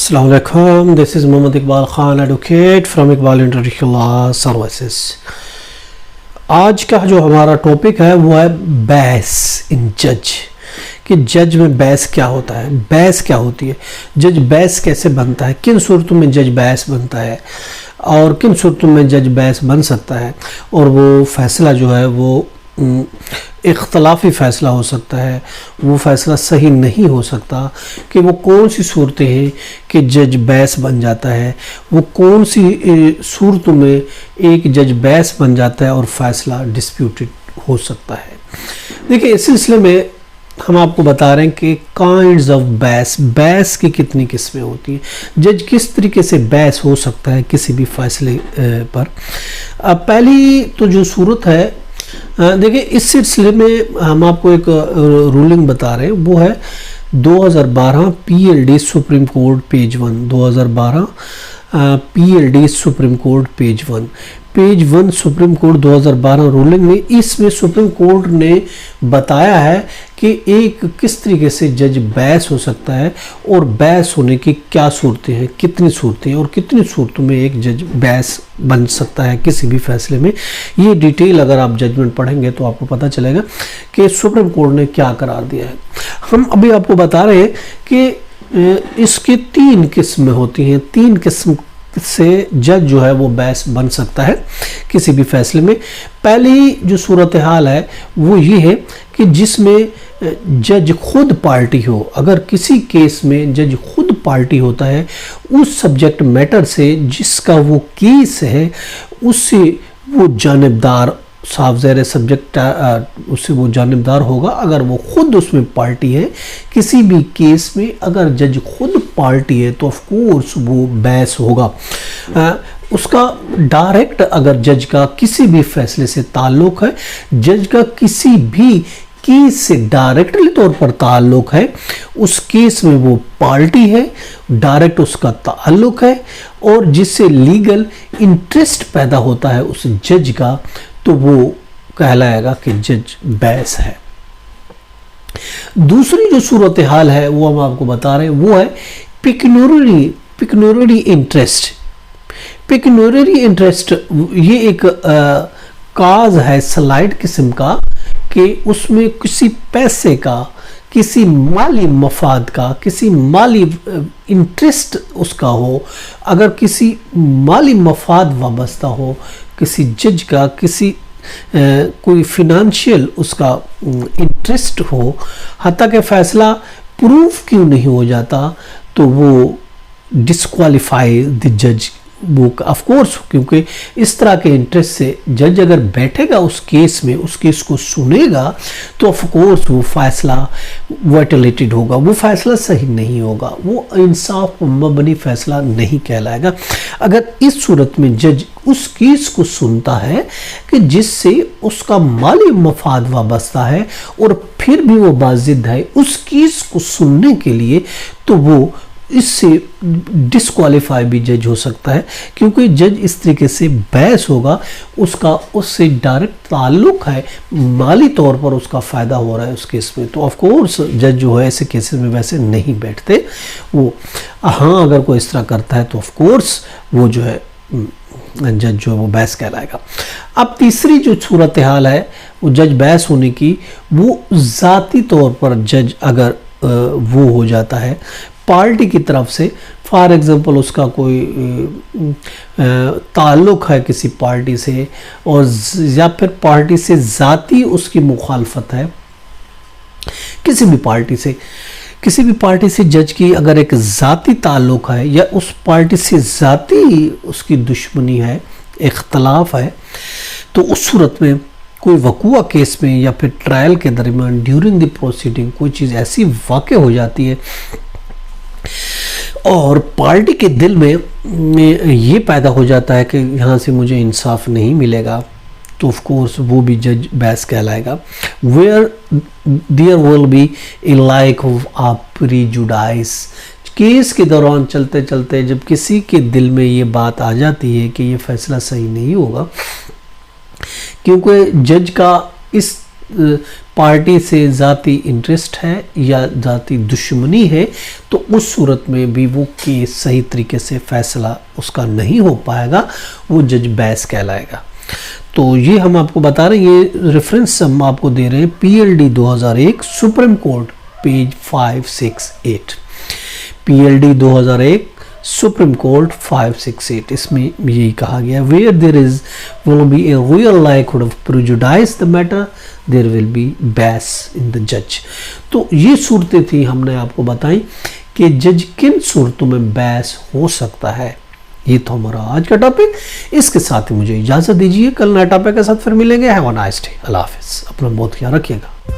अस्सलाम वालेकुम, this is Mohammad Iqbal Khan advocate from Iqbal international law services. आज का जो हमारा टॉपिक है वो है बहस इन जज, कि जज में बहस क्या होता है, बहस क्या होती है, जज बहस कैसे बनता है, किन सूरतों में जज बहस बनता है और किन सूरतों में जज बहस बन सकता है, और वो फैसला जो है वो इख्तलाफी फ़ैसला हो सकता है, वो फ़ैसला सही नहीं हो सकता, कि वो कौन सी सूरतें हैं कि जज बहस बन जाता है, वो कौन सी सूरतों में एक जज बहस बन जाता है और फ़ैसला डिस्प्यूटेड हो सकता है। देखिए, इस सिलसिले में हम आपको बता रहे हैं कि काइंड्स ऑफ बहस, बहस की कितनी किस्में होती हैं, जज किस तरीके से बहस हो सकता है किसी भी फैसले पर। पहली तो जो सूरत है, देखिए इस सिलसिले में हम आपको एक रूलिंग बता रहे हैं, वो है 2012 PLD supreme Court page 1, 2012 PLD supreme Court page 1 supreme court 2012 ruling में, इसमें सुप्रीम कोर्ट ने बताया है कि एक किस तरीके से जज बहस हो सकता है और बहस होने की क्या सूरतें हैं, कितनी सूरतें हैं और कितनी सूरतों में एक जज बहस बन सकता है किसी भी फैसले में। ये डिटेल अगर आप जजमेंट पढ़ेंगे तो आपको पता चलेगा कि सुप्रीम कोर्ट ने क्या करार दिया है। हम अभी आपको बता रहे हैं कि इसकी 3 किस्में होती हैं, 3 किस्म से जज जो है वो बहस बन सकता है किसी भी फैसले में। पहली जो सूरत हाल है वो ये है कि जिसमें जज खुद पार्टी हो। अगर किसी केस में जज खुद पार्टी होता है, उस सब्जेक्ट मैटर से जिसका वो केस है उससे वो जानिबदार, साफ ज़ाहिर सब्जेक्ट उससे वो जानिबदार होगा अगर वो खुद उसमें पार्टी है। किसी भी केस में अगर जज खुद पार्टी है तो ऑफ कोर्स वो बहस होगा। उसका डायरेक्ट अगर जज का किसी भी फैसले से ताल्लुक़ है, जज का किसी भी केस से डायरेक्टली तौर पर ताल्लुक़ है, उस केस में वो पार्टी है, डायरेक्ट उसका ताल्लुक़ है और जिससे लीगल इंटरेस्ट पैदा होता है उस जज का, तो वो कहलाएगा कि जज बहस है। दूसरी जो सूरत हाल है वो हम आपको बता रहे हैं, वो है पिक्यूनियरी इंटरेस्ट। पिक्यूनियरी इंटरेस्ट ये एक काज है स्लाइड किस्म का, कि उसमें किसी पैसे का, किसी माली मफाद का, किसी माली इंटरेस्ट उसका हो। अगर किसी माली मफाद वाबस्ता हो किसी जज का, किसी कोई फिनेंशियल उसका इंटरेस्ट हो, हत्ता के फैसला प्रूफ क्यों नहीं हो जाता, तो वो डिस्क्वालीफाई द जज, वो ऑफ कोर्स, क्योंकि इस तरह के इंटरेस्ट से जज अगर बैठेगा उस केस में, उस केस को सुनेगा, तो ऑफ कोर्स वो फैसला वायलेटेड होगा, वो फैसला सही नहीं होगा, वो इंसाफ पर मबनी फैसला नहीं कहलाएगा। अगर इस सूरत में जज उस केस को सुनता है कि जिससे उसका माली मफाद वाबस्ता है और फिर भी वो बाजिद है उस केस को सुनने के लिए, तो वो इससे डिस्क्वालीफाई भी जज हो सकता है, क्योंकि जज इस तरीके से बहस होगा, उसका उससे डायरेक्ट ताल्लुक़ है, माली तौर पर उसका फ़ायदा हो रहा है उस केस में, तो ऑफ कोर्स जज जो है ऐसे केसेस में वैसे नहीं बैठते वो। हाँ, अगर कोई इस तरह करता है तो ऑफ कोर्स वो जो है जज जो है वो बहस कहलाएगा। अब तीसरी जो सूरत हाल है वो जज बहस होने की, वो ज़ाती तौर पर जज अगर वो हो जाता है पार्टी की तरफ से, फॉर एग्ज़ाम्पल उसका कोई ताल्लुक़ है किसी पार्टी से, और या फिर पार्टी से ज़ाती उसकी मुखालफत है, किसी भी पार्टी से जज की अगर एक ज़ाती ताल्लुक़ है या उस पार्टी से ज़ाती उसकी दुश्मनी है, इख्तलाफ है, तो उस सूरत में कोई वकूआ केस में या फिर ट्रायल के दरमियान ड्यूरिंग द प्रोसीडिंग कोई चीज़ ऐसी वाक़ हो जाती है और पार्टी के दिल में ये पैदा हो जाता है कि यहाँ से मुझे इंसाफ नहीं मिलेगा, तो ऑफ कोर्स वो भी जज बहस कहलाएगा। Where there will be a like of a prejudice, case के दौरान चलते चलते जब किसी के दिल में ये बात आ जाती है कि ये फैसला सही नहीं होगा, क्योंकि जज का इस पार्टी से ज़ाती इंटरेस्ट है या ज़ाती दुश्मनी है, तो उस सूरत में भी वो केस सही तरीके से फैसला उसका नहीं हो पाएगा, वो जज बैस कहलाएगा। तो ये हम आपको बता रहे हैं, ये रेफरेंस हम आपको दे रहे हैं PLD 2001 Supreme Court page 568, PLD 2001 Supreme Court 568। इसमें यही कहा गया, where there is will be a real likelihood of prejudice the matter there will be bias in the जज। तो ये सूरतें थी हमने आपको बताई कि जज किन सूरतों में बैस हो सकता है। ये तो हमारा आज का टॉपिक। इसके साथ ही मुझे इजाज़त दीजिए, कल नए टॉपिक के साथ फिर मिलेंगे। Have a nice day. अल्लाह हाफिज़। अपना बहुत ख्याल रखिएगा।